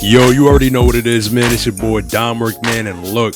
Yo, you already know what it is, man. It's your boy Domrick, man. And look,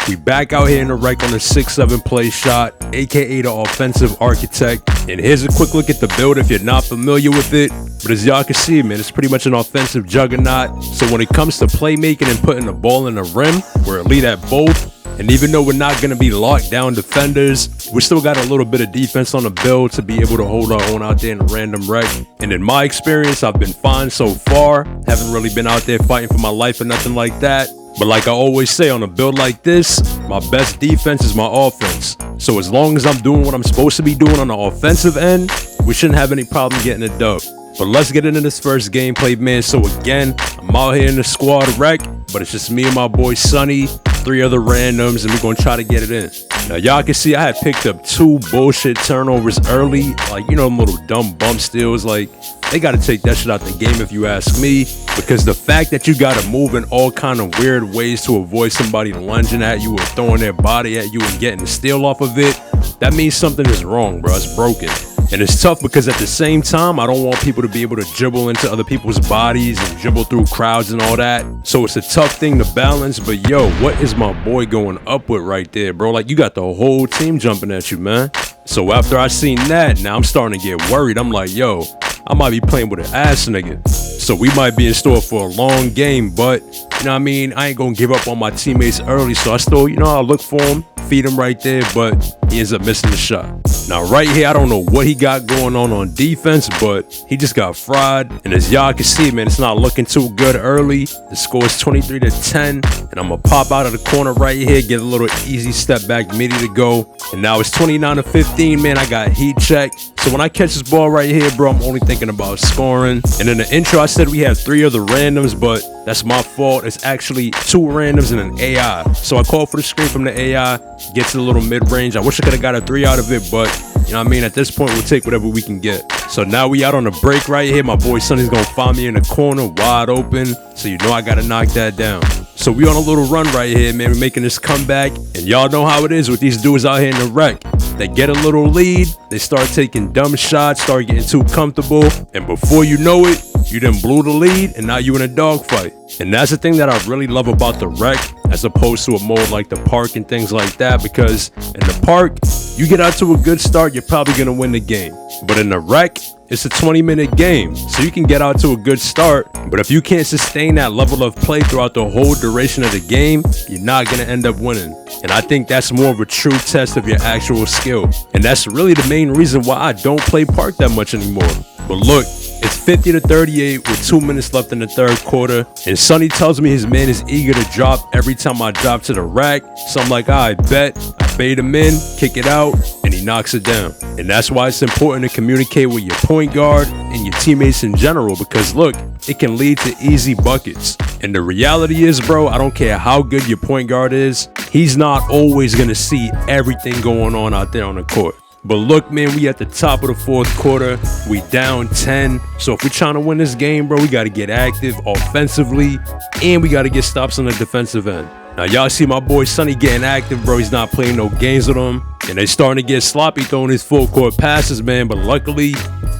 we back out here in the wreck on the 6-7 Playshot, aka the offensive architect. And here's a quick look at the build if you're not familiar with it. But as y'all can see, man, it's pretty much an offensive juggernaut. So when it comes to playmaking and putting the ball in the rim, we're elite at both. And even though we're not going to be locked down defenders, we still got a little bit of defense on the build to be able to hold our own out there in a random wreck. And in my experience, I've been fine so far. Haven't really been out there fighting for my life or nothing like that. But like I always say, on a build like this, my best defense is my offense. So as long as I'm doing what I'm supposed to be doing on the offensive end, we shouldn't have any problem getting a dub. But let's get into this first gameplay, man. So again, I'm out here in the squad wreck, but it's just me and my boy Sonny, 3 other randoms, and we're gonna try to get it in. Now y'all can see I had picked up 2 bullshit turnovers early, like, you know, them little dumb bump steals. Like, they gotta take that shit out the game if you ask me, because the fact that you gotta move in all kind of weird ways to avoid somebody lunging at you or throwing their body at you and getting the steal off of it, that means something is wrong, bro. It's broken. And it's tough because at the same time, I don't want people to be able to dribble into other people's bodies and dribble through crowds and all that. So it's a tough thing to balance. But yo, what is my boy going up with right there, bro? Like, you got the whole team jumping at you, man. So after I seen that, now I'm starting to get worried. I'm like, yo, I might be playing with an ass nigga. So we might be in store for a long game, but, you know what I mean? I ain't gonna give up on my teammates early. So I still, you know, I'll look for him, feed him right there, but he ends up missing the shot. Now right here, I don't know what he got going on defense, but he just got fried. And as y'all can see, man, it's not looking too good early. The score is 23-10, and I'm gonna pop out of the corner right here, get a little easy step back midi to go. And now it's 29-15, man. I got heat check. So when I catch this ball right here, bro, I'm only thinking about scoring. And in the intro, I said we have 3 other randoms, but that's my fault. It's actually 2 randoms and an AI. So I called for the screen from the AI, gets a little mid-range. I wish I could have got a 3 out of it, but you know what I mean? At this point, we'll take whatever we can get. So now we out on the break right here. My boy Sonny's gonna find me in the corner, wide open. So you know I gotta knock that down. So we on a little run right here, man. We're making this comeback. And y'all know how it is with these dudes out here in the wreck. They get a little lead, they start taking dumb shots, start getting too comfortable. And before you know it, you done blew the lead, and now you in a dogfight. And that's the thing that I really love about the wreck, as opposed to a mode like the park and things like that, because in the park, you get out to a good start, you're probably gonna win the game. But in the wreck, it's a 20-minute game, so you can get out to a good start, but if you can't sustain that level of play throughout the whole duration of the game, you're not gonna end up winning. And I think that's more of a true test of your actual skill. And that's really the main reason why I don't play park that much anymore. But look, it's 50-38 with 2 minutes left in the third quarter, and Sonny tells me his man is eager to drop every time I drop to the rack. So I'm like, I bet. I bait him in, kick it out, and he knocks it down. And that's why it's important to communicate with your point guard and your teammates in general, because look, it can lead to easy buckets. And the reality is, bro, I don't care how good your point guard is, he's not always gonna see everything going on out there on the court. But look, man, we at the top of the 4th quarter. We down 10. So if we're trying to win this game, bro, we got to get active offensively, and we got to get stops on the defensive end. Now, y'all see my boy Sonny getting active, bro. He's not playing no games with him. And they starting to get sloppy throwing his full court passes, man. But luckily,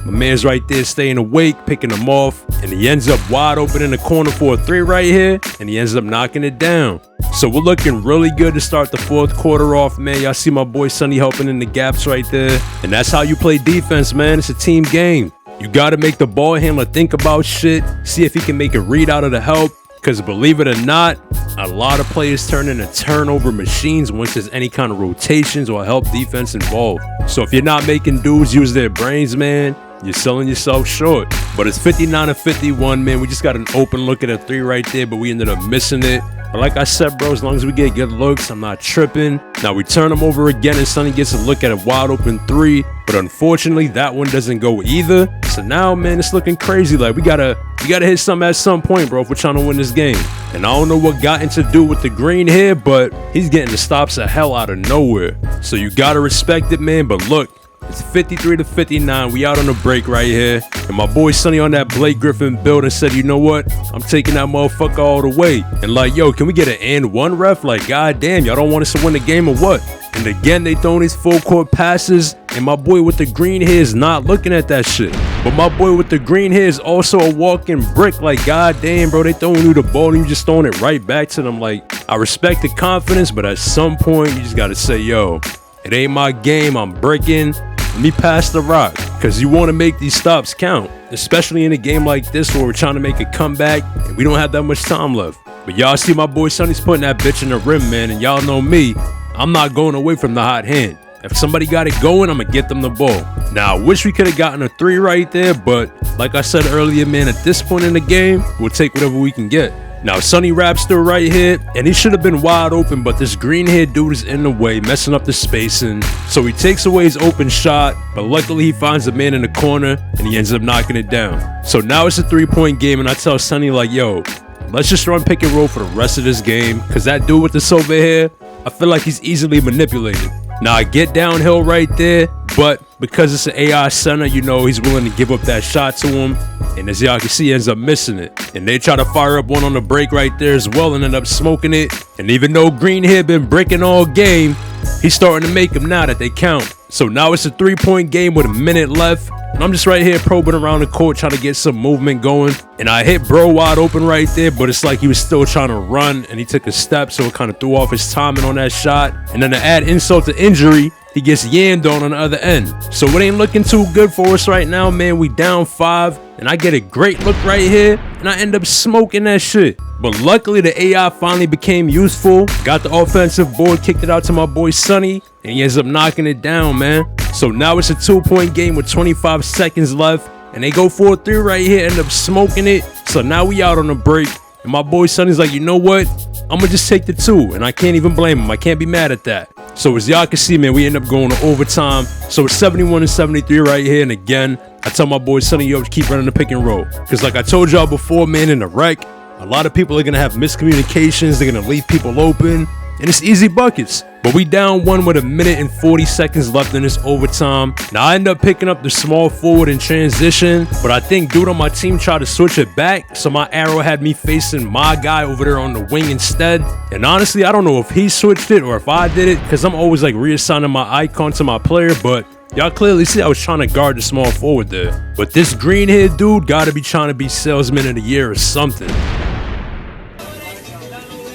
my man's right there staying awake, picking them off. And he ends up wide open in the corner for a 3 right here. And he ends up knocking it down. So we're looking really good to start the 4th quarter off, man. Y'all see my boy Sonny helping in the gaps right there. And that's how you play defense, man. It's a team game. You got to make the ball handler think about shit. See if he can make a read out of the help. Because believe it or not, a lot of players turn into turnover machines once there's any kind of rotations or help defense involved. So if you're not making dudes use their brains, man, you're selling yourself short. But it's 59-51, man. We just got an open look at a 3 right there, but we ended up missing it. But like I said, bro, as long as we get good looks, I'm not tripping. Now we turn them over again, and Sonny gets a look at a wide open 3. But unfortunately, that one doesn't go either. So now, man, it's looking crazy. Like, we gotta hit something at some point, bro, if we're trying to win this game. And I don't know what got into do with the green here, but he's getting the stops the hell out of nowhere. So you gotta respect it, man. But look, it's 53-59. We out on a break right here. And my boy Sonny on that Blake Griffin build and said, you know what? I'm taking that motherfucker all the way. And like, yo, can we get an and one ref? Like, goddamn, y'all don't want us to win the game or what? And again, they throwing these full court passes. And my boy with the green hair is not looking at that shit. But my boy with the green hair is also a walking brick. Like, goddamn, bro, they throwing you the ball and you just throwing it right back to them. Like, I respect the confidence, but at some point, you just gotta say, yo, it ain't my game, I'm breaking. Let me pass the rock, because you want to make these stops count, especially in a game like this where we're trying to make a comeback and we don't have that much time left. But y'all see my boy Sonny's putting that bitch in the rim, man, and y'all know me, I'm not going away from the hot hand. If somebody got it going, I'm gonna get them the ball. Now, I wish we could have gotten a 3 right there, but like I said earlier, man, at this point in the game, we'll take whatever we can get. Now, Sonny Rap's still right here, and he should have been wide open, but this green-haired dude is in the way, messing up the spacing. So he takes away his open shot, but luckily he finds a man in the corner, and he ends up knocking it down. So now it's a 3-point game, and I tell Sonny, like, yo, let's just run pick and roll for the rest of this game, because that dude with the silver hair, I feel like he's easily manipulated. Now, I get downhill right there, but because it's an AI center, you know, he's willing to give up that shot to him. And as y'all can see, he ends up missing it. And they try to fire up one on the break right there as well and end up smoking it. And even though Green here been breaking all game, he's starting to make them now that they count. So now it's a 3-point game with a minute left. And I'm just right here probing around the court trying to get some movement going. And I hit bro wide open right there, but it's like he was still trying to run and he took a step, so it kind of threw off his timing on that shot. And then to add insult to injury, he gets yammed on the other end. So it ain't looking too good for us right now, man. We down 5, and I get a great look right here, and I end up smoking that shit. But luckily, the AI finally became useful. Got the offensive board, kicked it out to my boy Sonny, and he ends up knocking it down, man. So now it's a 2-point game with 25 seconds left, and they go for a 3 right here, end up smoking it. So now we out on a break, and my boy Sonny's like, you know what? I'm gonna just take the 2, and I can't even blame him. I can't be mad at that. So as y'all can see, man, we end up going to overtime. So it's 71-73 right here. And again, I tell my boy Sonny, yo, keep running the pick and roll. Because like I told y'all before, man, in the rec, a lot of people are going to have miscommunications. They're going to leave people open. And it's easy buckets. But we down 1 with a minute and 40 seconds left in this overtime. Now I end up picking up the small forward in transition, but I think dude on my team tried to switch it back, so my arrow had me facing my guy over there on the wing instead. And honestly, I don't know if he switched it or if I did it, because I'm always like reassigning my icon to my player, but y'all clearly see I was trying to guard the small forward there. But this green haired dude gotta be trying to be salesman of the year or something.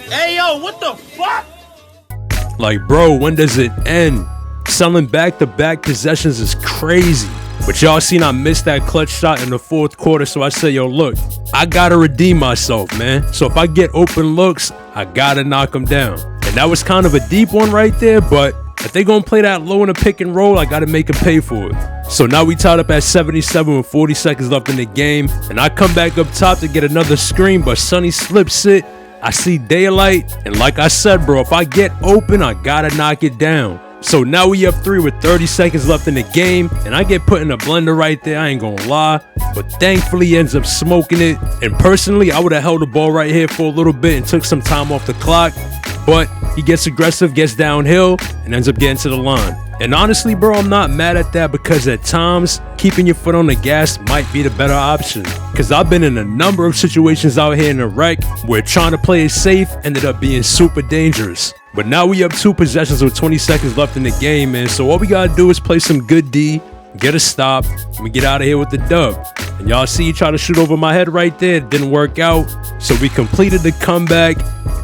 Hey yo, what the fuck? Like, bro, when does it end? Selling back-to-back possessions is crazy. But y'all seen I missed that clutch shot in the 4th quarter, so I said, yo, look, I gotta redeem myself, man. So if I get open looks, I gotta knock them down. And that was kind of a deep one right there, but if they gonna play that low in a pick and roll, I gotta make them pay for it. So now we tied up at 77 with 40 seconds left in the game, and I come back up top to get another screen, but Sonny slips it. I see daylight, and like I said, bro, if I get open, I gotta knock it down. So now we up 3 with 30 seconds left in the game, and I get put in a blender right there, I ain't gonna lie. But thankfully, he ends up smoking it. And personally, I would have held the ball right here for a little bit and took some time off the clock. But he gets aggressive, gets downhill, and ends up getting to the line. And honestly, bro, I'm not mad at that, because at times, keeping your foot on the gas might be the better option. Because I've been in a number of situations out here in the rec where trying to play it safe ended up being super dangerous. But now we up 2 possessions with 20 seconds left in the game, man. So all we gotta do is play some good D, get a stop, and we get out of here with the dub. And y'all see he tried to shoot over my head right there. It didn't work out. So we completed the comeback.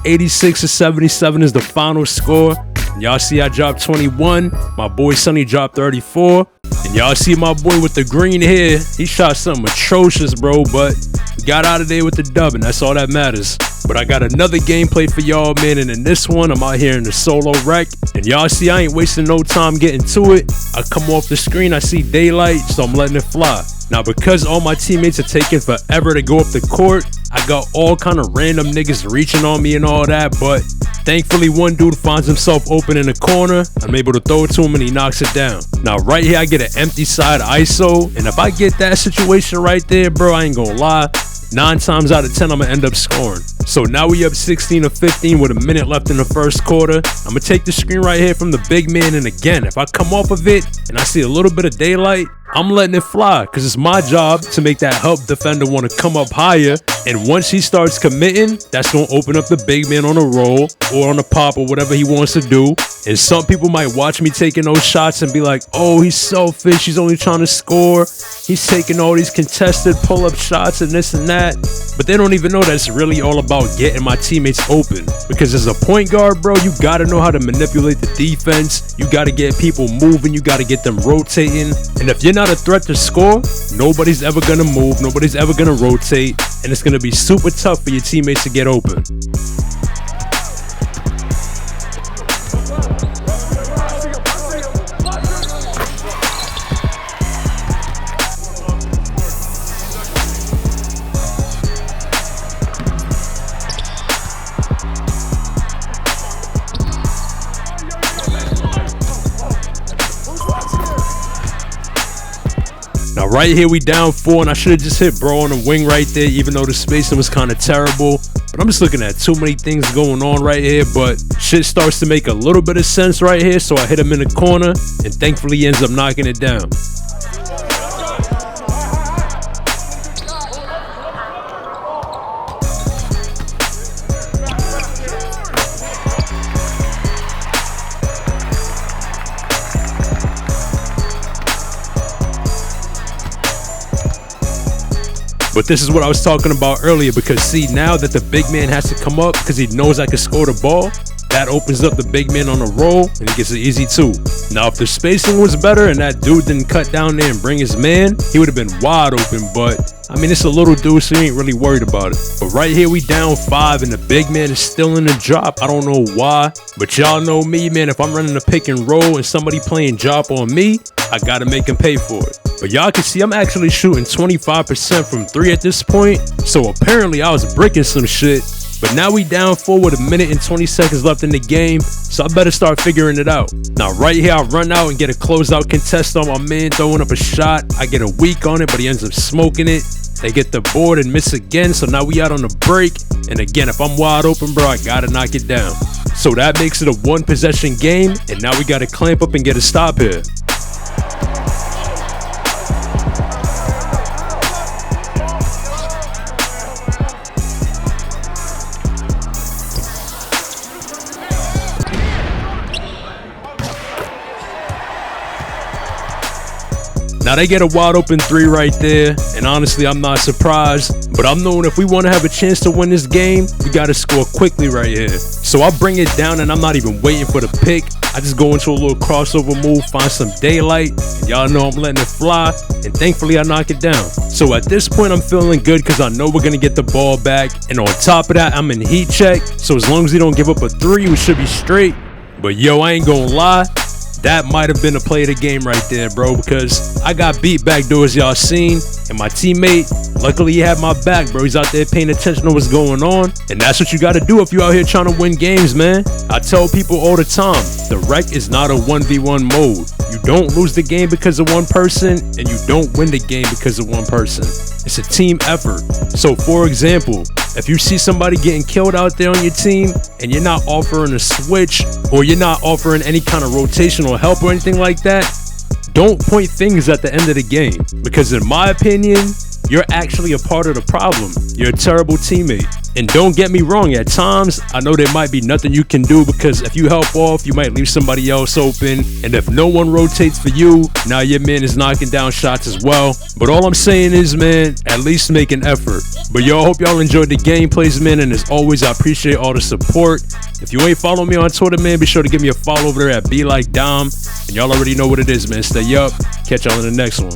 86-77 is the final score. And y'all see I dropped 21. My boy Sonny dropped 34. And y'all see my boy with the green hair. He shot something atrocious, bro. But we got out of there with the dub, and that's all that matters. But I got another gameplay for y'all, man. And in this one, I'm out here in the solo rec. And y'all see I ain't wasting no time getting to it. I come off the screen, I see daylight, so I'm letting it fly. Now, because all my teammates are taking forever to go up the court, I got all kind of random niggas reaching on me and all that, but thankfully one dude finds himself open in the corner. I'm able to throw it to him and he knocks it down. Now right here I get an empty side ISO, and if I get that situation right there, bro, I ain't gonna lie, 9 times out of 10 I'm gonna end up scoring. So now we up 16-15 with a minute left in the 1st quarter. I'm gonna take the screen right here from the big man, and again, if I come off of it and I see a little bit of daylight, I'm letting it fly because it's my job to make that help defender want to come up higher. And once he starts committing, that's going to open up the big man on a roll or on a pop or whatever he wants to do. And some people might watch me taking those shots and be like, oh, he's selfish. He's only trying to score. He's taking all these contested pull-up shots and this and that. But they don't even know that it's really all about getting my teammates open. Because as a point guard, bro, you got to know how to manipulate the defense. You got to get people moving. You got to get them rotating. And if you're not a threat to score, nobody's ever going to move. Nobody's ever going to rotate. And it's going to be super tough for your teammates to get open. Now right here we down 4, and I should have just hit bro on the wing right there, even though the spacing was kind of terrible. But I'm just looking at too many things going on right here, but shit starts to make a little bit of sense right here, so I hit him in the corner, and thankfully he ends up knocking it down. But this is what I was talking about earlier, because see, now that the big man has to come up because he knows I can score the ball, that opens up the big man on a roll and he gets an easy 2. Now if the spacing was better and that dude didn't cut down there and bring his man, he would have been wide open. But I mean, it's a little dude, so he ain't really worried about it. But right here we down 5 and the big man is still in the drop. I don't know why, but y'all know me, man. If I'm running a pick and roll and somebody playing drop on me, I gotta make him pay for it. But y'all can see I'm actually shooting 25% from 3 at this point. So apparently I was bricking some shit. But now we down 4 with 1 minute and 20 seconds left in the game. So I better start figuring it out. Now right here I run out and get a closeout contest on my man throwing up a shot. I get a weak on it, but he ends up smoking it. They get the board and miss again. So now we out on the break. And again, if I'm wide open, bro, I gotta knock it down. So that makes it a 1 possession game. And now we gotta clamp up and get a stop here. Now they get a wide open 3 right there, and honestly I'm not surprised, but I'm knowing if we want to have a chance to win this game, we got to score quickly right here. So I bring it down and I'm not even waiting for the pick. I just go into a little crossover move, find some daylight, and y'all know I'm letting it fly, and thankfully I knock it down. So at this point I'm feeling good because I know we're going to get the ball back, and on top of that I'm in heat check, so as long as we don't give up a 3, we should be straight. But yo, I ain't gonna lie, that might have been a play of the game right there, bro, because I got beat backdoors, y'all seen, and my teammate, luckily he had my back, bro. He's out there paying attention to what's going on, and that's what you got to do if you out here trying to win games, man. I tell people all the time, the rec is not a 1v1 mode. You don't lose the game because of one person, and you don't win the game because of one person. It's a team effort. So for example, if you see somebody getting killed out there on your team and you're not offering a switch or you're not offering any kind of rotational help or anything like that, don't point fingers at the end of the game, because in my opinion, you're actually a part of the problem. You're a terrible teammate. And don't get me wrong, at times, I know there might be nothing you can do, because if you help off, you might leave somebody else open. And if no one rotates for you, now your man is knocking down shots as well. But all I'm saying is, man, at least make an effort. But yo, I hope y'all enjoyed the gameplays, man. And as always, I appreciate all the support. If you ain't following me on Twitter, man, be sure to give me a follow over there at BeLikeDom. And y'all already know what it is, man. Stay up. Catch y'all in the next one.